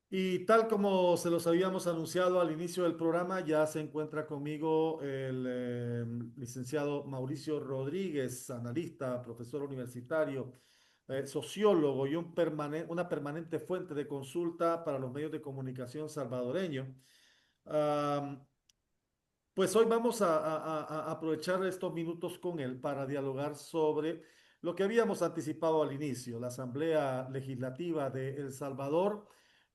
Y tal como se los habíamos anunciado al inicio del programa, ya se encuentra conmigo el licenciado Mauricio Rodríguez, analista, profesor universitario, sociólogo y una permanente fuente de consulta para los medios de comunicación salvadoreño. Pues hoy vamos a aprovechar estos minutos con él para dialogar sobre lo que habíamos anticipado al inicio, la Asamblea Legislativa de El Salvador,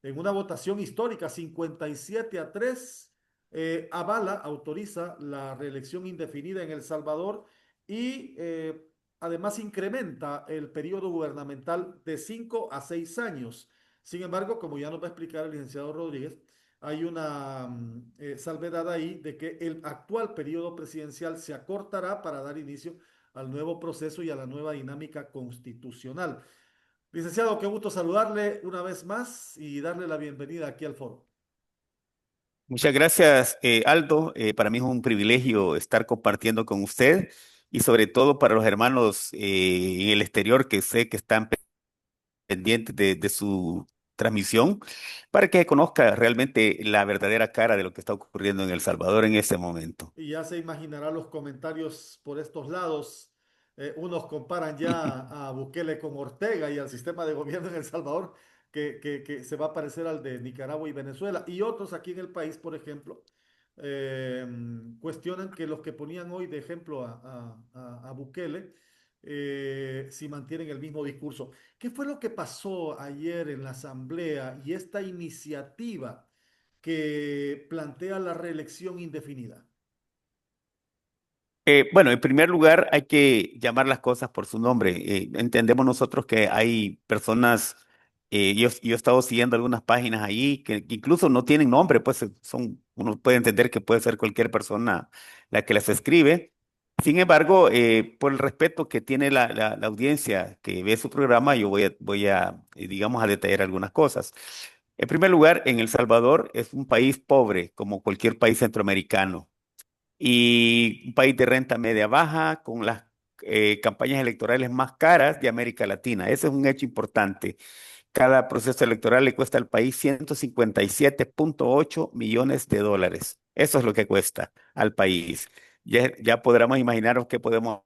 en una votación histórica, 57-3, autoriza la reelección indefinida en El Salvador y además incrementa el periodo gubernamental de 5 a 6 años. Sin embargo, como ya nos va a explicar el licenciado Rodríguez, hay una salvedad ahí de que el actual periodo presidencial se acortará para dar inicio al nuevo proceso y a la nueva dinámica constitucional. Licenciado, qué gusto saludarle una vez más y darle la bienvenida aquí al foro. Muchas gracias, Aldo. Para mí es un privilegio estar compartiendo con usted y sobre todo para los hermanos en el exterior que sé que están pendientes de su transmisión para que conozca realmente la verdadera cara de lo que está ocurriendo en El Salvador en este momento. Y ya se imaginará los comentarios por estos lados. Unos comparan ya a Bukele con Ortega y al sistema de gobierno en El Salvador, que se va a parecer al de Nicaragua y Venezuela. Y otros aquí en el país, por ejemplo, eh, cuestionan que los que ponían hoy de ejemplo a Bukele, si mantienen el mismo discurso. ¿Qué fue lo que pasó ayer en la Asamblea y esta iniciativa que plantea la reelección indefinida? Bueno, en primer lugar, hay que llamar las cosas por su nombre. Entendemos nosotros que hay personas, yo he estado siguiendo algunas páginas ahí que incluso no tienen nombre, pues uno puede entender que puede ser cualquier persona la que las escribe. Sin embargo, por el respeto que tiene la audiencia que ve su programa, yo digamos, a detallar algunas cosas. En primer lugar, en El Salvador es un país pobre, como cualquier país centroamericano y un país de renta media baja con las campañas electorales más caras de América Latina. Ese es un hecho importante. Cada proceso electoral le cuesta al país 157,8 millones de dólares. Eso es lo que cuesta al país. Ya podremos imaginar qué podemos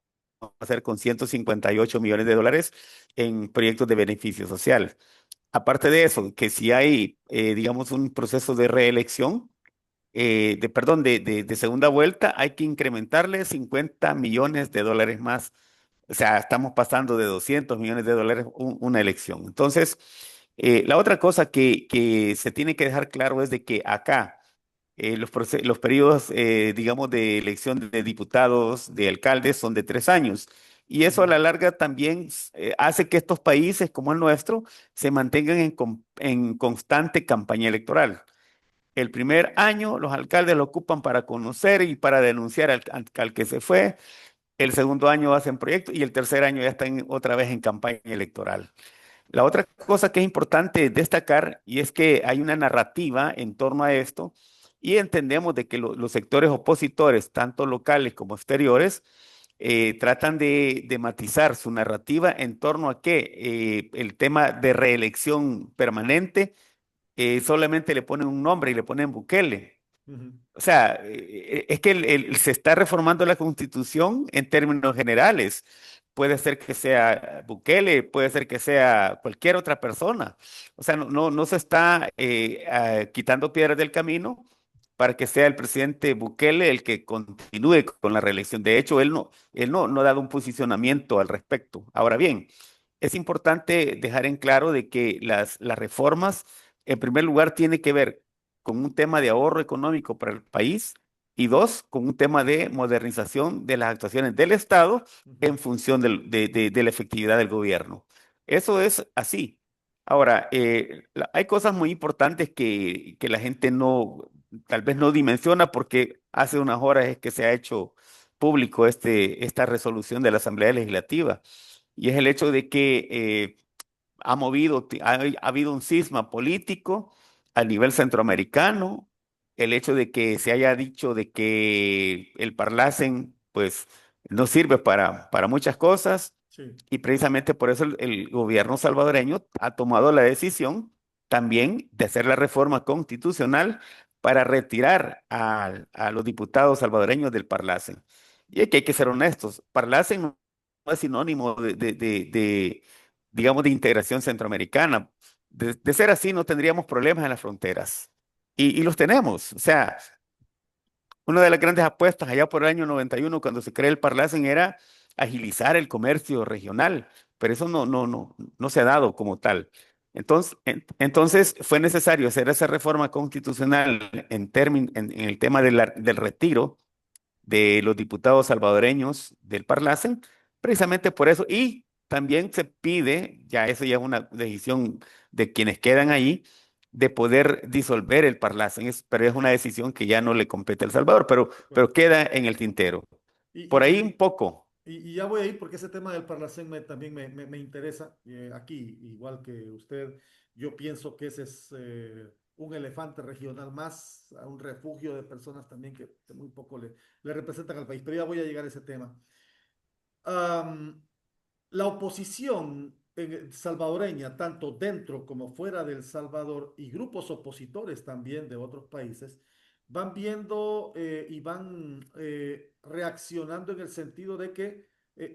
hacer con 158 millones de dólares en proyectos de beneficio social. Aparte de eso, que si hay, digamos, un proceso de reelección, perdón, de segunda vuelta, hay que incrementarle 50 millones de dólares más. O sea, estamos pasando de 200 millones de dólares una elección. Entonces, la otra cosa que se tiene que dejar claro es de que acá los periodos, digamos, de elección de diputados, de alcaldes, son de 3 años. Y eso a Ujú. la larga también hace que estos países como el nuestro se mantengan en constante campaña electoral. El primer año los alcaldes lo ocupan para conocer y para denunciar al que se fue. El segundo año hacen proyectos y el tercer año ya están otra vez en campaña electoral. La otra cosa que es importante destacar y es que hay una narrativa en torno a esto y entendemos de que los sectores opositores, tanto locales como exteriores, tratan de matizar su narrativa en torno a que el tema de reelección permanente solamente le ponen un nombre y le ponen Bukele. Ujú. O sea, es que se está reformando la Constitución en términos generales. Puede ser que sea Bukele, puede ser que sea cualquier otra persona. O sea, no se está quitando piedras del camino para que sea el presidente Bukele el que continúe con la reelección. De hecho, él no ha dado un posicionamiento al respecto. Ahora bien, es importante dejar en claro de que las reformas, en primer lugar, tienen que ver con un tema de ahorro económico para el país y dos, con un tema de modernización de las actuaciones del Estado Ujú. en función de la efectividad del gobierno. Eso es así. Ahora, hay cosas muy importantes que la gente tal vez no dimensiona porque hace unas horas es que se ha hecho público esta resolución de la Asamblea Legislativa y es el hecho de que ha habido un cisma político a nivel centroamericano, el hecho de que se haya dicho de que el Parlacen pues no sirve para muchas cosas Sí. y precisamente por eso el gobierno salvadoreño ha tomado la decisión también de hacer la reforma constitucional para retirar a los diputados salvadoreños del Parlacen. Y aquí hay que ser honestos, Parlacen no es sinónimo digamos, de integración centroamericana. De ser así, no tendríamos problemas en las fronteras. Y los tenemos. O sea, una de las grandes apuestas allá por el año 91, cuando se creó el Parlacen, era agilizar el comercio regional, pero eso no se ha dado como tal. Entonces fue necesario hacer esa reforma constitucional en el tema del retiro de los diputados salvadoreños del Parlacen, precisamente por eso. Y también se pide, ya eso ya es una decisión de quienes quedan ahí, de poder disolver el Parlacen, pero es una decisión que ya no le compete a El Salvador, De pero acuerdo. queda en el tintero. Y, Por ahí y, un poco. y ya voy a ir porque ese tema del Parlacén también me interesa. Aquí, igual que usted, yo pienso que ese es un elefante regional más, un refugio de personas también que muy poco le representan al país. Pero ya voy a llegar a ese tema. Am, la oposición salvadoreña, tanto dentro como fuera del Salvador, y grupos opositores también de otros países, van viendo y van reaccionando en el sentido de que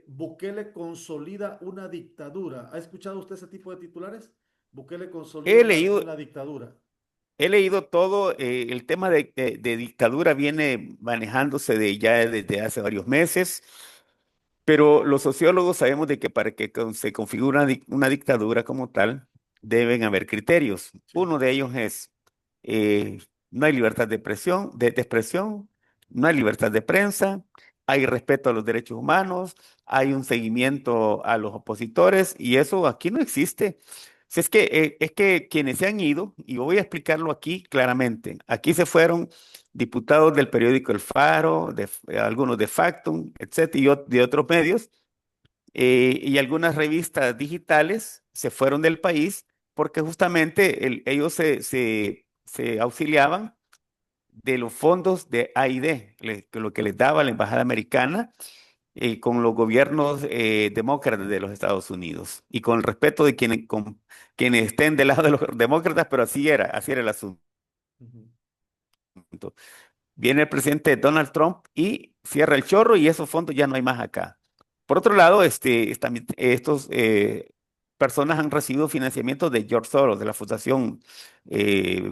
Bukele consolida una dictadura. ¿Ha escuchado usted ese tipo de titulares? Bukele consolida He leído, una dictadura. he leído todo, el tema de dictadura viene manejándose ya desde hace varios meses. Pero los sociólogos sabemos de que para que se configure una dictadura como tal, deben haber criterios. Sí, Uno de ellos es, eh, no hay libertad de expresión, no hay libertad de prensa, hay respeto a los derechos humanos, hay un seguimiento a los opositores y eso aquí no existe. Si es que quienes se han ido, y voy a explicarlo aquí claramente, aquí se fueron diputados del periódico El Faro, algunos de Factum, etcétera, de otros medios, y algunas revistas digitales se fueron del país porque justamente ellos se auxiliaban de los fondos de AID, que lo que les daba la Embajada Americana con los gobiernos demócratas de los Estados Unidos y con el respeto de quienes estén del lado de los demócratas, pero así era el asunto. ujú, Viene el presidente Donald Trump y cierra el chorro y esos fondos ya no hay más acá. Por otro lado, estos personas han recibido financiamiento de George Soros, de la Fundación eh,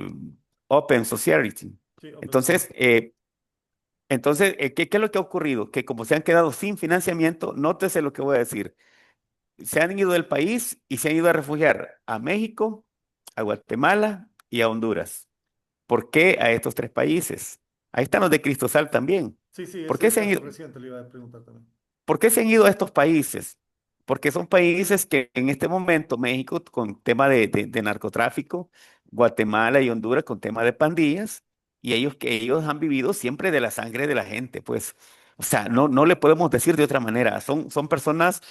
Open Society. sí, Open Entonces, Society. ¿qué es lo que ha ocurrido? Que como se han quedado sin financiamiento, nótese lo que voy a decir. Se han ido del país y se han ido a refugiar a México, a Guatemala y a Honduras. ¿Por qué a estos tres países? Ahí están los de Cristosal también. Sí, sí, ¿Por ese qué es se han caso ido, reciente, le iba a preguntar también. por qué se han ido a estos países? Porque son países que en este momento, México con tema de narcotráfico, Guatemala y Honduras con tema de pandillas, y ellos han vivido siempre de la sangre de la gente, pues, o sea, no le podemos decir de otra manera. Son personas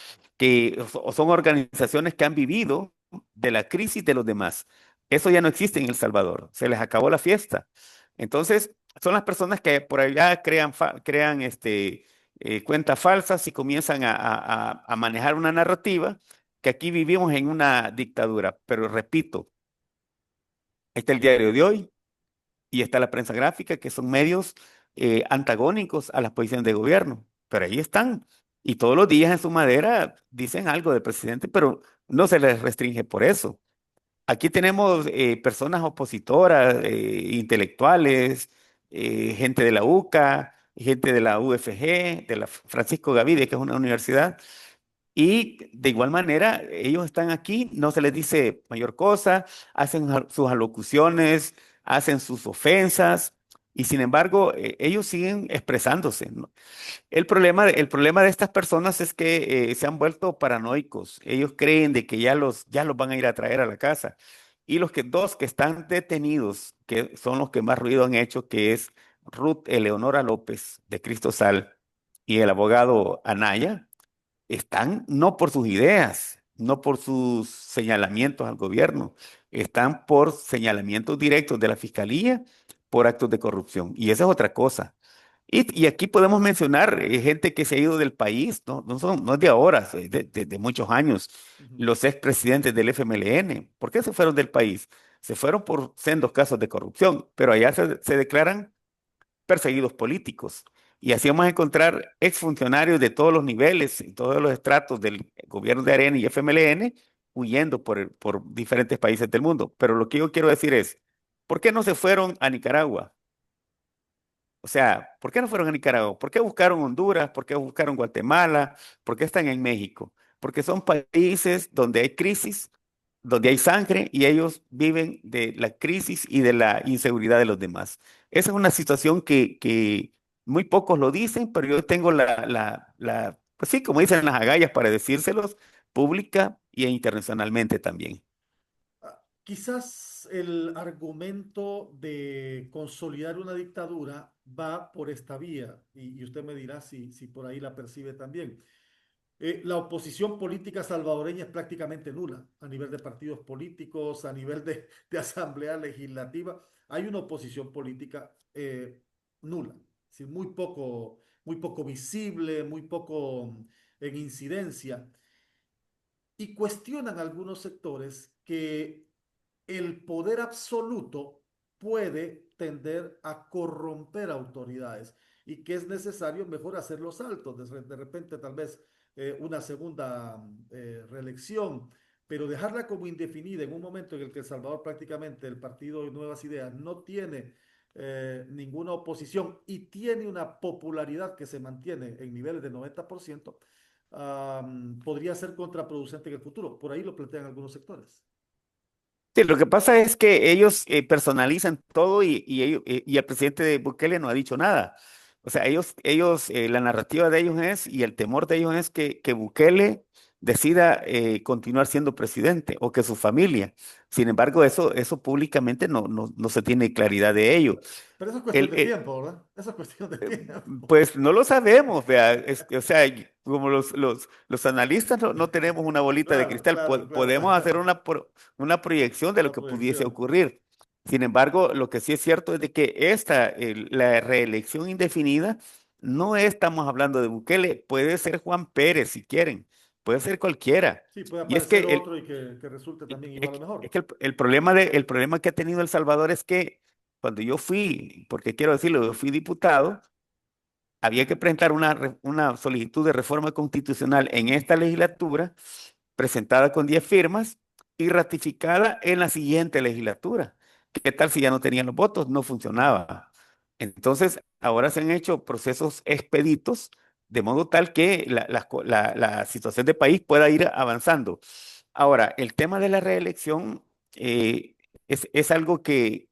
o son organizaciones que han vivido de la crisis de los demás. Eso ya no existe en El Salvador, se les acabó la fiesta. Entonces, son las personas que por allá crean cuentas falsas y comienzan a manejar una narrativa que aquí vivimos en una dictadura. Pero repito, está el diario de hoy y está la prensa gráfica, que son medios antagónicos a las posiciones de gobierno. Pero ahí están. Y todos los días en su madera dicen algo del presidente, pero no se les restringe por eso. Aquí tenemos personas opositoras, intelectuales, gente de la UCA, gente de la UFG, de la Francisco Gavide, que es una universidad, y de igual manera ellos están aquí, no se les dice mayor cosa, hacen sus alocuciones, hacen sus ofensas, y sin embargo ellos siguen expresándose, ¿no? El problema de estas personas es que se han vuelto paranoicos. Ellos creen de que ya los van a ir a traer a la casa. Y dos que están detenidos, que son los que más ruido han hecho, que es Ruth Eleonora López de Cristosal y el abogado Anaya, están no por sus ideas, no por sus señalamientos al gobierno, están por señalamientos directos de la fiscalía por actos de corrupción. Y esa es otra cosa. Y aquí podemos mencionar gente que se ha ido del país, no es de ahora, es de muchos años. Ujú. Los expresidentes del FMLN, ¿por qué se fueron del país? se fueron por sendos casos de corrupción, pero allá se declaran perseguidos políticos. Y así vamos a encontrar exfuncionarios de todos los niveles y todos los estratos del gobierno de Arena y FMLN huyendo por diferentes países del mundo. Pero lo que yo quiero decir es, ¿por qué no se fueron a Nicaragua? O sea, ¿por qué no fueron a Nicaragua? ¿Por qué buscaron Honduras? ¿Por qué buscaron Guatemala? ¿Por qué están en México? Porque son países donde hay crisis, donde hay sangre y ellos viven de la crisis y de la inseguridad de los demás. Esa es una situación que muy pocos lo dicen, pero yo tengo pues sí, como dicen las agallas para decírselos, pública e internacionalmente también. Quizás el argumento de consolidar una dictadura va por esta vía y usted me dirá si por ahí la percibe también. La oposición política salvadoreña es prácticamente nula a nivel de partidos políticos, a nivel de asamblea legislativa. Hay una oposición política nula, es decir, muy poco visible, muy poco en incidencia. Y cuestionan algunos sectores que el poder absoluto puede tender a corromper autoridades y que es necesario mejor hacer los saltos, de repente tal vez una segunda reelección, pero dejarla como indefinida en un momento en el que El Salvador prácticamente el partido de Nuevas Ideas no tiene ninguna oposición y tiene una popularidad que se mantiene en niveles de 90%, podría ser contraproducente en el futuro. Por ahí lo plantean algunos sectores. Sí, lo que pasa es que ellos personalizan todo y el presidente de Bukele no ha dicho nada. O sea, la narrativa de ellos es y el temor de ellos es que Bukele decida continuar siendo presidente o que su familia. Sin embargo, eso públicamente no se tiene claridad de ello. Pero eso es cuestión El, de el- tiempo, ¿verdad? Eso es cuestión de tiempo. pues no lo sabemos, vea, o sea, como los analistas no tenemos una bolita de Claro, cristal, claro, claro. podemos hacer una proyección de lo Una que pudiese proyección. ocurrir. Sin embargo, lo que sí es cierto es de que la reelección indefinida, no estamos hablando de Bukele, puede ser Juan Pérez si quieren, puede ser cualquiera. Sí, puede Y es que aparecer otro y que resulte también igual o es mejor. que el problema que ha tenido El Salvador es que cuando yo fui, porque quiero decirlo, yo fui diputado, había que presentar una solicitud de reforma constitucional en esta legislatura, presentada con 10 firmas y ratificada en la siguiente legislatura. ¿Qué tal si ya no tenían los votos? No funcionaba. Entonces, ahora se han hecho procesos expeditos, de modo tal que la situación del país pueda ir avanzando. Ahora, el tema de la reelección eh, es algo que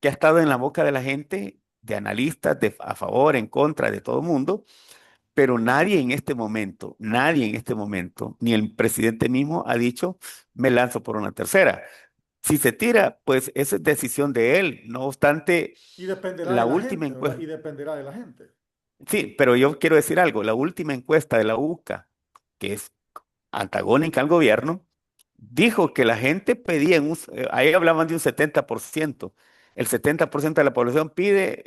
ha estado en la boca de la gente, de analistas, a favor, en contra, de todo el mundo, pero nadie en este momento, ni el presidente mismo ha dicho, me lanzo por una tercera. Si se tira, pues esa es decisión de él. No obstante, Y dependerá la de la última gente, ¿verdad? encuesta, Y dependerá de la gente. sí, pero yo quiero decir algo, la última encuesta de la UCA, que es antagónica al gobierno, dijo que la gente pedía, ahí hablaban de un 70%. El 70% de la población pide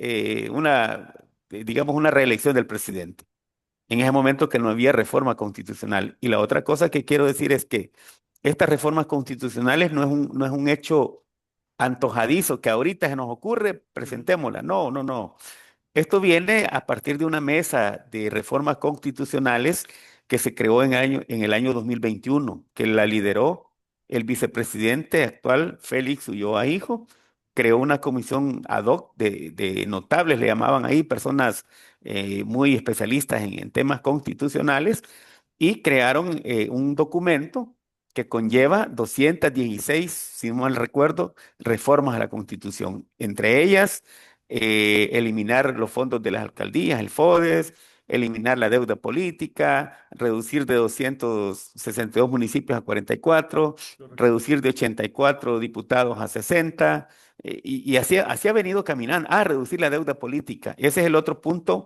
digamos, una reelección del presidente. En ese momento que no había reforma constitucional. Y la otra cosa que quiero decir es que estas reformas constitucionales no es un hecho antojadizo que ahorita se nos ocurre, Ujú. presentémosla. No, no, no. Esto viene a partir de una mesa de reformas constitucionales que se creó en el año 2021, que la lideró el vicepresidente actual, Félix Ulloa Hijo. Creó una comisión ad hoc de notables, le llamaban ahí, personas muy especialistas en temas constitucionales, y crearon un documento que conlleva 216, si no mal recuerdo, reformas a la Constitución. Entre ellas, eliminar los fondos de las alcaldías, el FODES, eliminar la deuda política, reducir de 262 municipios a 44, Correcto. reducir de 84 diputados a 60, y así ha venido caminando. Ah, reducir la deuda política. Ese es el otro punto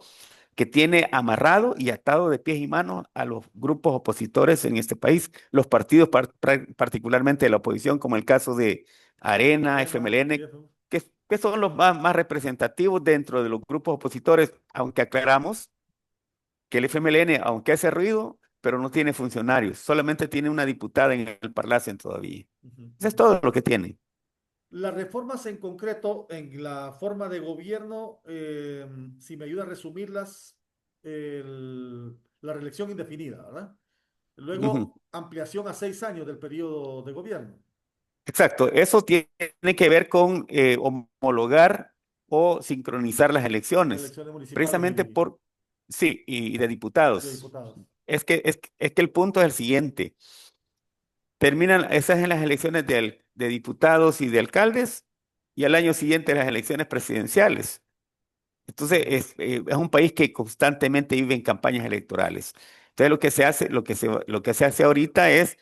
que tiene amarrado y atado de pies y manos a los grupos opositores en este país, los partidos particularmente de la oposición, como el caso de Arena, Arena y FMLN, eso. que son los más representativos dentro de los grupos opositores, aunque aclaramos que el FMLN, aunque hace ruido, pero no tiene funcionarios, solamente tiene una diputada en el Parlacen todavía. Ujú, Eso es ujú. todo lo que tiene. Las reformas en concreto, en la forma de gobierno, si me ayuda a resumirlas, la reelección indefinida, ¿verdad? Ujú. Luego, ampliación a 6 años del periodo de gobierno, Exacto, eso tiene que ver con homologar o sincronizar las las elecciones, elecciones municipales precisamente por, sí, y de y de diputados. diputados. Es que el punto es el siguiente. Terminan esas en las elecciones de diputados y de alcaldes y al año siguiente las elecciones presidenciales. Entonces, Ujú. es un país que constantemente vive en campañas electorales. Entonces, lo que se hace ahorita es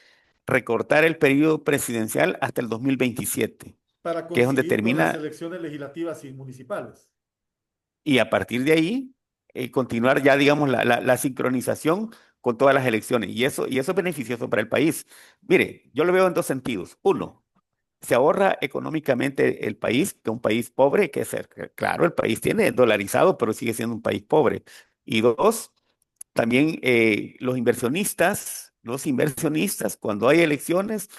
recortar el periodo presidencial hasta el 2027, Para que es donde coincidir con las termina, elecciones legislativas y municipales. y a partir de ahí, continuar ya, digamos, la sincronización con todas las elecciones. Y eso es beneficioso para el país. Mire, yo lo veo en dos sentidos. Uno, se ahorra económicamente el país, que es un país pobre, claro, el país tiene dolarizado, pero sigue siendo un país pobre. Y dos, también los inversionistas, cuando hay elecciones,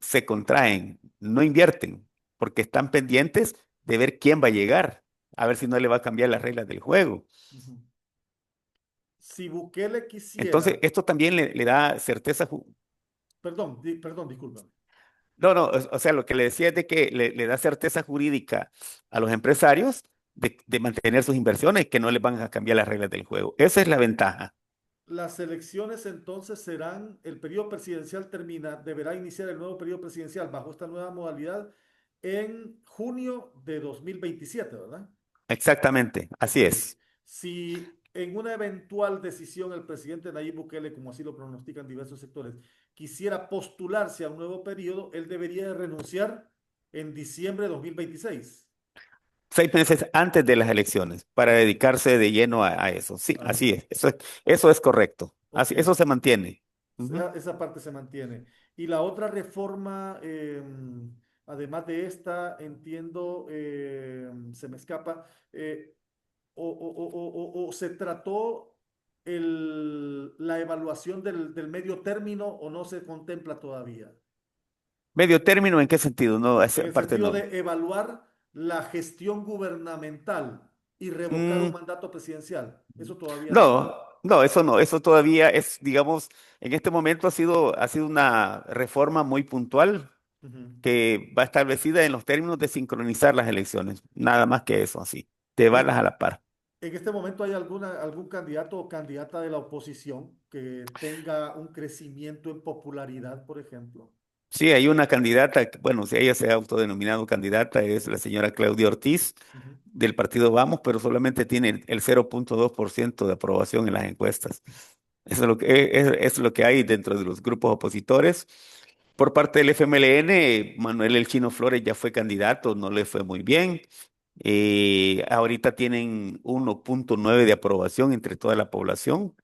se contraen, no invierten, porque están pendientes de ver quién va a llegar, a ver si no le va a cambiar las reglas del juego. Ujú. Si Bukele Entonces, quisiera, esto también le da certeza. perdón, perdón, discúlpame. No, no, o sea, lo que le decía es de que le da certeza jurídica a los empresarios de mantener sus inversiones, que no les van a cambiar las reglas del juego. Esa es la ventaja. Las elecciones entonces serán, el periodo presidencial termina, deberá iniciar el nuevo periodo presidencial bajo esta nueva modalidad en junio de 2027, ¿verdad? Exactamente, así Ok. es. Si en una eventual decisión el presidente Nayib Bukele, como así lo pronostican diversos sectores, quisiera postularse a un nuevo periodo, él debería de renunciar en diciembre de 2026. 6 meses antes de las elecciones para dedicarse de lleno a eso. Sí, A así eso. es. Eso es correcto. Ok. Eso se mantiene. Ujú. Esa parte se mantiene. Y la otra reforma, además de esta, entiendo, se me escapa, o se trató la evaluación del medio término o no se contempla todavía. ¿Medio término en qué sentido? No, En esa el parte sentido no. de evaluar la gestión gubernamental y revocar un Mm, mandato presidencial. Eso todavía no. no, no, eso no. Eso todavía es, digamos, en este momento ha sido una reforma muy puntual Ujú. que va establecida en los términos de sincronizar las elecciones. Nada más que eso, así. En, Llevarlas a la par. en este momento hay algún candidato o candidata de la oposición que tenga un crecimiento en popularidad, por ejemplo. Sí, hay una candidata, bueno, si ella se ha autodenominado candidata, es la señora Claudia Ortiz Ujú. del partido Vamos, pero solamente tiene el 0,2% de aprobación en las encuestas. Eso es lo que hay dentro de los grupos opositores. Por parte del FMLN, Manuel El Chino Flores ya fue candidato, no le fue muy bien. Ahorita tienen 1,9 de aprobación entre toda la población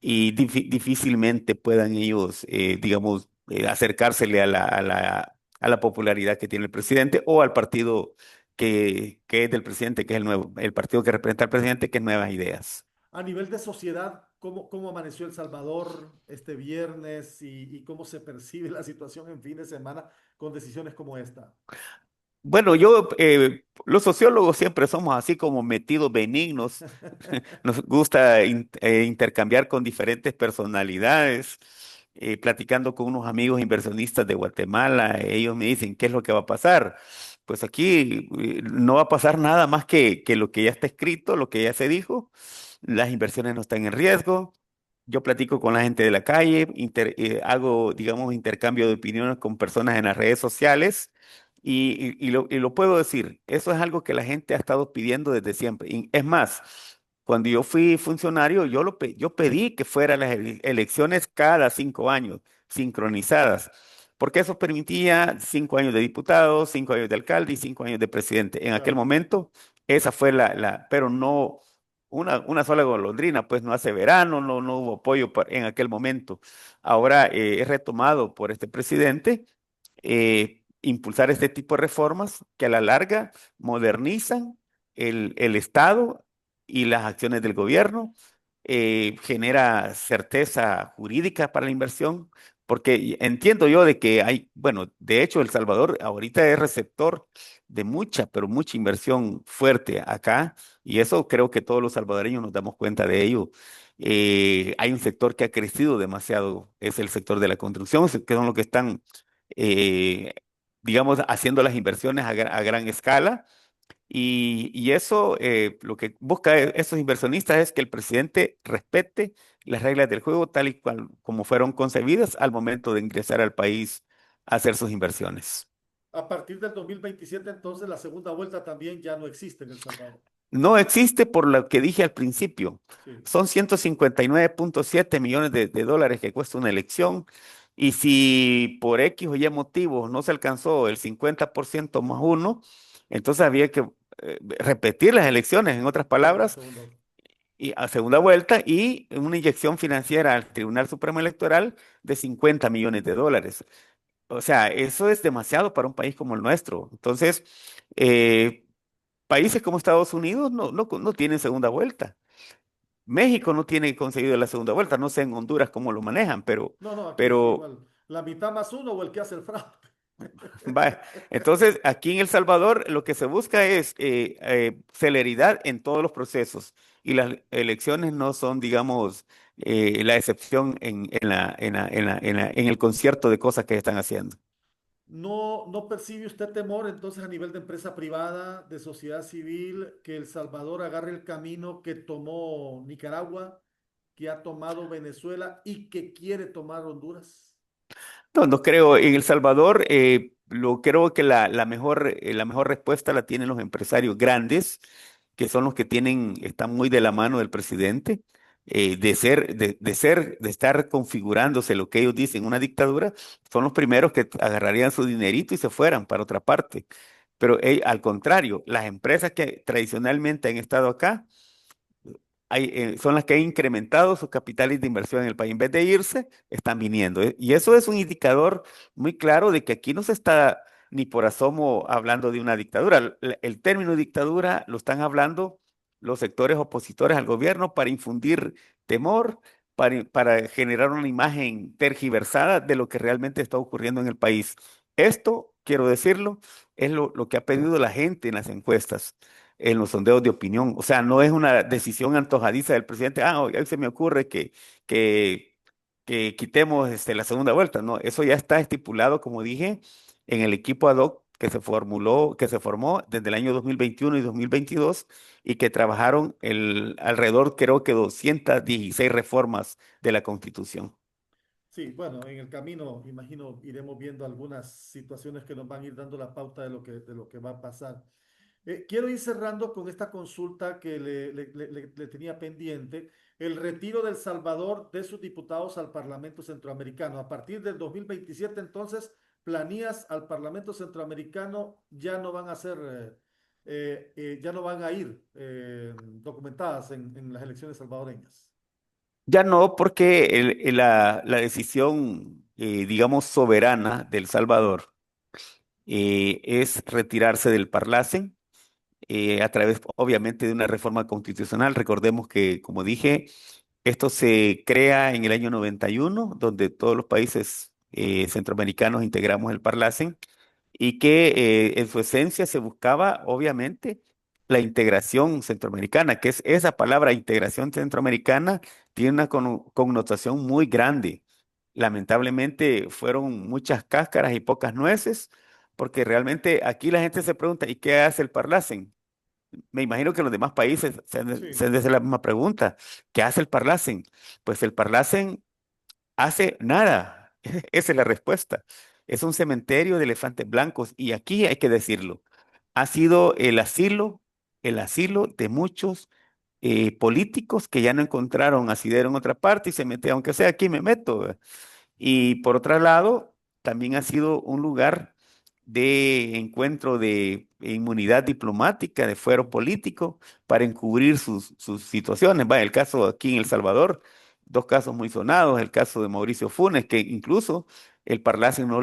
y difícilmente puedan ellos, digamos, acercársele a la popularidad que tiene el presidente o al partido que es del presidente, que es el partido que representa al presidente, que es Nuevas Ideas. A nivel de sociedad, ¿cómo amaneció El Salvador este viernes y cómo se percibe la situación en fin de semana con decisiones como esta? Bueno, los sociólogos siempre somos así como metidos benignos. Nos gusta intercambiar con diferentes personalidades. Platicando con unos amigos inversionistas de Guatemala, ellos me dicen, ¿qué es lo que va a pasar? Pues aquí no va a pasar nada más que lo que ya está escrito, lo que ya se dijo. Las inversiones no están en riesgo. Yo platico con la gente de la calle, hago, digamos, intercambio de opiniones con personas en las redes sociales y lo puedo decir, eso es algo que la gente ha estado pidiendo desde siempre. Y es más, cuando yo fui funcionario, yo pedí que fueran las elecciones cada 5 años, sincronizadas, porque eso permitía 5 años de diputado, 5 años de alcalde y 5 años de presidente. En aquel Claro. momento, esa fue pero no una sola golondrina, pues no hace verano, no hubo apoyo en aquel momento. Ahora es retomado por este presidente impulsar este tipo de reformas que a la larga modernizan el Estado y las acciones del gobierno, genera certeza jurídica para la inversión, porque entiendo yo de que hay, bueno, de hecho El Salvador ahorita es receptor de mucha, pero mucha inversión fuerte acá, y eso creo que todos los salvadoreños nos damos cuenta de ello. Hay un sector que ha crecido demasiado, es el sector de la construcción, que son los que están, eh, digamos, haciendo las inversiones a gran escala y eso, lo que busca esos inversionistas es que el presidente respete las reglas del juego tal y cual como fueron concebidas al momento de ingresar al país a hacer sus inversiones. A partir del 2027, entonces, la segunda vuelta también ya no existe en El Salvador. No existe por lo que dije al principio. Sí. Son 159.7 millones de dólares que cuesta una elección. Y si por X o Y motivos no se alcanzó el 50% más uno, entonces había que repetir las elecciones, en otras Sí, a palabras, segunda vuelta. y a segunda vuelta y una inyección financiera al Tribunal Supremo Electoral de 50 millones de dólares. O sea, eso es demasiado para un país como el nuestro. Entonces, eh, países como Estados Unidos no tienen segunda vuelta. México no tiene conseguido la segunda vuelta. No sé en Honduras cómo lo manejan, No, no, aquí es pero igual. La mitad más uno o el que hace el fraude. va. Entonces, aquí en El Salvador lo que se busca es celeridad en todos los procesos y las elecciones no son, digamos, la excepción en el concierto de cosas que están haciendo. ¿No, no percibe usted temor entonces a nivel de empresa privada, de sociedad civil, que El Salvador agarre el camino que tomó Nicaragua, que ha tomado Venezuela y que quiere tomar Honduras? No, no creo. En El Salvador, creo que la mejor respuesta la tienen los empresarios grandes, que son los que están muy de la mano del presidente, de estar configurándose lo que ellos dicen una dictadura, son los primeros que agarrarían su dinerito y se fueran para otra parte. Pero al contrario, las empresas que tradicionalmente han estado acá, son las que han incrementado sus capitales de inversión en el país. En vez de irse, están viniendo. Y eso es un indicador muy claro de que aquí no se está ni por asomo hablando de una dictadura. El término dictadura lo están hablando los sectores opositores al gobierno para infundir temor, para generar una imagen tergiversada de lo que realmente está ocurriendo en el país. Esto, quiero decirlo, es lo que ha pedido la gente en las encuestas en los sondeos de opinión. O sea, no es una decisión antojadiza del presidente, hoy se me ocurre que, que quitemos la segunda vuelta. No, eso ya está estipulado, como dije, en el equipo ad hoc que se formó desde el año 2021 y 2022 y que trabajaron alrededor, creo que 216 reformas de la Constitución. Sí, bueno, en el camino, imagino, iremos viendo algunas situaciones que nos van a ir dando la pauta de lo que va a pasar. Quiero ir cerrando con esta consulta que le tenía pendiente, el retiro del Salvador de sus diputados al Parlamento Centroamericano. A partir del 2027, entonces, planías al Parlamento Centroamericano ya no van a ser, ya no van a ir documentadas en las elecciones salvadoreñas. Ya no, porque la decisión, digamos, soberana del Salvador es retirarse del Parlacen a través, obviamente, de una reforma constitucional. Recordemos que, como dije, esto se crea en el año 91, donde todos los países centroamericanos integramos el Parlacen y que en su esencia se buscaba, obviamente, la integración centroamericana, que es esa palabra integración centroamericana, tiene una connotación muy grande. Lamentablemente fueron muchas cáscaras y pocas nueces, porque realmente aquí la gente se pregunta, ¿y qué hace el Parlacen? Me imagino que los demás países se Sí, han de hacer la misma pregunta. ¿Qué hace el Parlacen? Pues el Parlacen hace nada. Esa es la respuesta. Es un cementerio de elefantes blancos y aquí hay que decirlo. Ha sido el asilo de muchos políticos que ya no encontraron asidero en otra parte y se metieron, aunque sea aquí me meto. ¿Verdad? Y por otro lado, también ha sido un lugar de encuentro de inmunidad diplomática, de fuero político, para encubrir sus situaciones. Va, el caso aquí en El Salvador, dos casos muy sonados, el caso de Mauricio Funes, que incluso el Parlacen no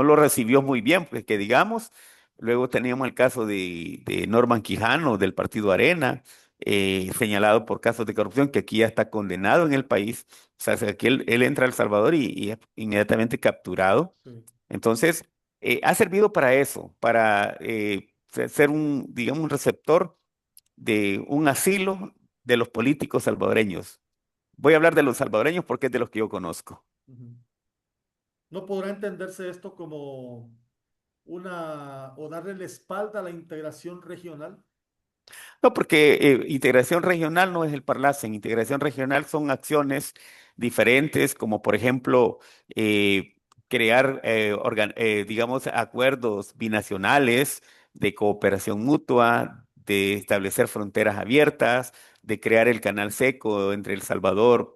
lo recibió muy bien, pues que digamos. Luego teníamos el caso de Norman Quijano del Partido Arena, señalado por casos de corrupción, que aquí ya está condenado en el país. O sea, aquí él entra a El Salvador y es inmediatamente capturado. Sí. Entonces, ha servido para eso, para ser un, digamos, un receptor de un asilo de los políticos salvadoreños. Voy a hablar de los salvadoreños porque es de los que yo conozco. Ujú. ¿No podrá entenderse esto como una o darle la espalda a la integración regional? No, porque integración regional no es el Parlacen. Integración regional son acciones diferentes, como por ejemplo crear, digamos, acuerdos binacionales de cooperación mutua, de establecer fronteras abiertas, de crear el canal seco entre El Salvador,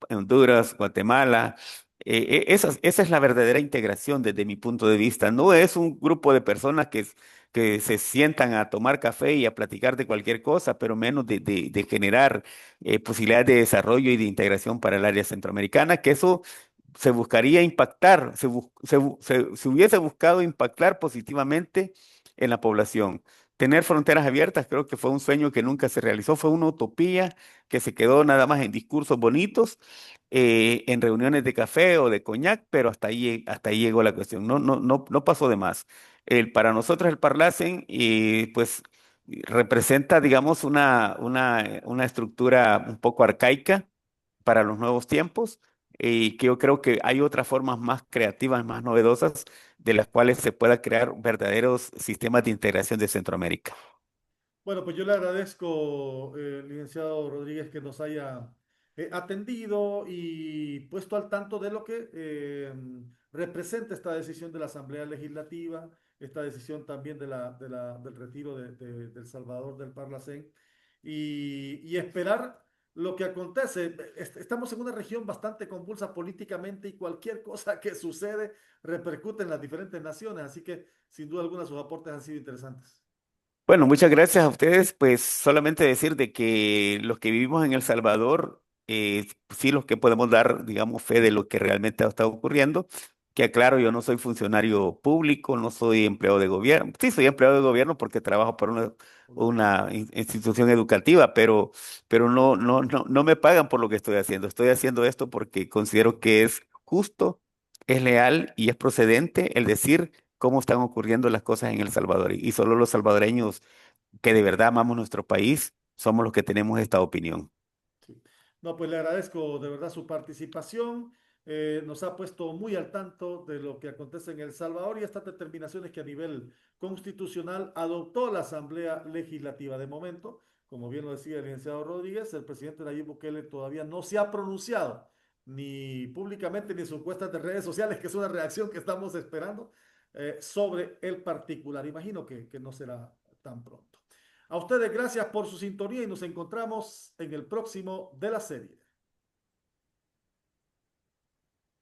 Honduras, Guatemala. Esa es la verdadera integración desde mi punto de vista. No es un grupo de personas que se sientan a tomar café y a platicar de cualquier cosa, pero menos de generar posibilidades de desarrollo y de integración para el área centroamericana, que eso se buscaría impactar, se hubiese buscado impactar positivamente en la población. Tener fronteras abiertas creo que fue un sueño que nunca se realizó, fue una utopía que se quedó nada más en discursos bonitos, en reuniones de café o de coñac, pero hasta ahí llegó la cuestión. No pasó de más. Para nosotros el Parlacen pues representa, digamos, una estructura un poco arcaica para los nuevos tiempos y que yo creo que hay otras formas más creativas, más novedosas, de las cuales se pueda crear verdaderos sistemas de integración de Centroamérica. Bueno, pues yo le agradezco, licenciado Rodríguez, que nos haya atendido y puesto al tanto de lo que representa esta decisión de la Asamblea Legislativa, esta decisión también del retiro del Salvador del Parlacén y esperar lo que acontece. Estamos en una región bastante convulsa políticamente y cualquier cosa que sucede repercute en las diferentes naciones, así que sin duda alguna sus aportes han sido interesantes. Bueno, muchas gracias a ustedes. Pues solamente decir de que los que vivimos en El Salvador, sí los que podemos dar, digamos, fe de lo que realmente ha estado ocurriendo. Que aclaro, yo no soy funcionario público, no soy empleado de gobierno. Sí, soy empleado de gobierno porque trabajo por una institución educativa, pero no me pagan por lo que estoy haciendo. Estoy haciendo esto porque considero que es justo, es leal y es procedente el decir cómo están ocurriendo las cosas en El Salvador. Y solo los salvadoreños que de verdad amamos nuestro país somos los que tenemos esta opinión. Sí. No, pues le agradezco de verdad su participación. Nos ha puesto muy al tanto de lo que acontece en El Salvador y estas determinaciones que a nivel constitucional adoptó la Asamblea Legislativa. De momento, como bien lo decía el licenciado Rodríguez, el presidente Nayib Bukele todavía no se ha pronunciado ni públicamente ni en sus cuentas de redes sociales, que es una reacción que estamos esperando sobre el particular. Imagino que no será tan pronto. A ustedes gracias por su sintonía y nos encontramos en el próximo de la serie.